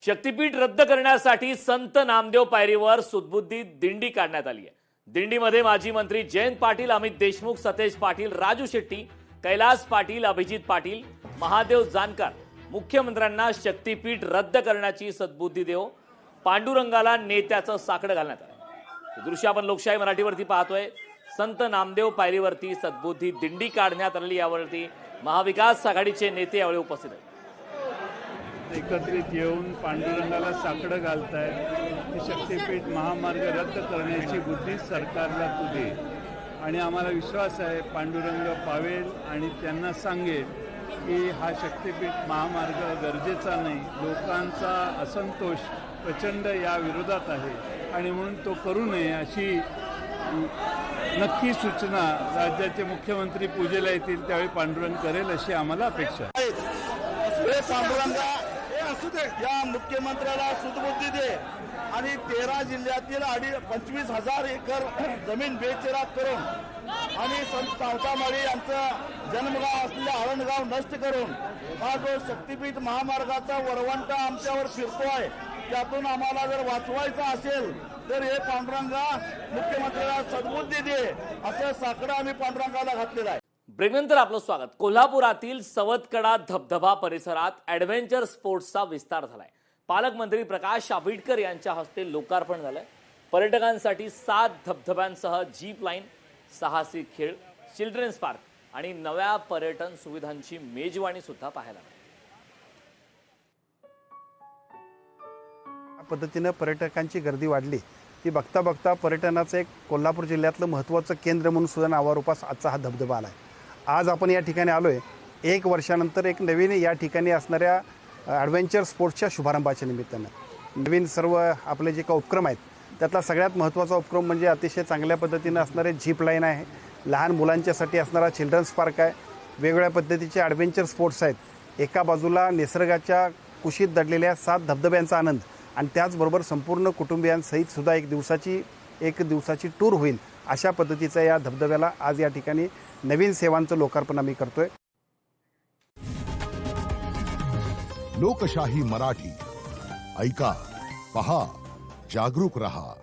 शक्तीपीठ रद्द करण्यासाठी संत नामदेव पायरीवर सुदबुद्धी दिंडी काढण्यात आली आहे। दिंडीमध्ये माजी मंत्री जयंत पाटील, अमित देशमुख, सतेज पाटील, राजू शेट्टी, कैलास पाटील, अभिजित पाटील, महादेव जानकर मुख्यमंत्र्यांना शक्तीपीठ रद्द करण्याची सद्बुद्धी देव पांडुरंगाला नेत्याचं साकडं घालण्यात आलं। हे दृश्य आपण लोकशाही मराठीवरती पाहतोय। संत नामदेव पायरीवरती सद्बुद्धी दिंडी काढण्यात आलेली, यावरती महाविकास आघाडीचे नेते यावेळी उपस्थित आहेत। एकत्रित येऊन पांडुरंगाला साकडं घालतायत। शक्तीपीठ महामार्ग रद्द करण्याची बुद्धी सरकारला तू दे आणि आम्हाला विश्वास आहे पांडुरंग पावेल आणि त्यांना सांगेल की हा शक्तीपीठ महामार्ग गरजेचा नाही। लोकांचा असंतोष प्रचंड या विरोधात आहे आणि म्हणून तो करू नये अशी नक्की सूचना राज्याचे मुख्यमंत्री पूजेला येतील त्यावेळी पांडुरंग करेल अशी आम्हाला अपेक्षा आहे। या मुख्यमंत्र्याला सुदबुद्धी दे आणि 13 जिल्ह्यातील 25,000 एकर जमीन बेचिराग करून आणि संत सावतामाळी यांचं जन्मगाव असलेलं आळंदगाव नष्ट करून हा जो शक्तीपीठ महामार्गाचा वरवंटा आमच्यावर फिरतो आहे त्यातून आम्हाला जर वाचवायचं असेल तर हे पांडुरंगा मुख्यमंत्र्याला सद्बुद्धी दे असं साकडं आम्ही पांडुरंगाला घातलेलं आहे। ब्रेकनंतर आपलं स्वागत। कोल्हापुरातील सवतकडा धबधबा परिसरात ॲडव्हेंचर स्पोर्ट्सचा विस्तार झालाय। पालकमंत्री प्रकाश आंबेडकर यांच्या हस्ते लोकार्पण झालंय। पर्यटकांसाठी 7 धबधब्यांसह जीप लाईन, साहसी खेळ, चिल्ड्रन्स पार्क आणि नव्या पर्यटन सुविधांची मेजवानी सुद्धा पाहायला मिळाली। पद्धतीने पर्यटकांची गर्दी वाढली ती बघता बघता पर्यटनाचं एक कोल्हापूर जिल्ह्यातलं महत्त्वाचं केंद्र म्हणून सुद्धा नावारूपास आजचा हा धबधबा आला आहे। आज आपण या ठिकाणी आलोय 1 वर्षानंतर एक नवीन या ठिकाणी असणाऱ्या ॲडव्हेंचर स्पोर्ट्सच्या शुभारंभाच्या निमित्तानं नवीन सर्व आपले जे काही उपक्रम आहेत त्यातला सगळ्यात महत्त्वाचा उपक्रम म्हणजे अतिशय चांगल्या पद्धतीनं असणारे जीप लाईन आहे, लहान मुलांच्यासाठी असणारा चिल्ड्रन्स पार्क आहे, वेगवेगळ्या पद्धतीचे ॲडव्हेंचर स्पोर्ट्स आहेत। एका बाजूला निसर्गाच्या कुशीत दडलेल्या 7 धबधब्यांचा आनंद आणि त्याचबरोबर संपूर्ण कुटुंबियांसहित सुद्धा एक दिवसाची टूर होईल अशा पद्धतीचा या धबधब्याला आज या ठिकाणी नवीन सेवांचं लोकार्पण आम्ही करतोय। लोकशाही मराठी ऐका, पहा, जागरूक रहा।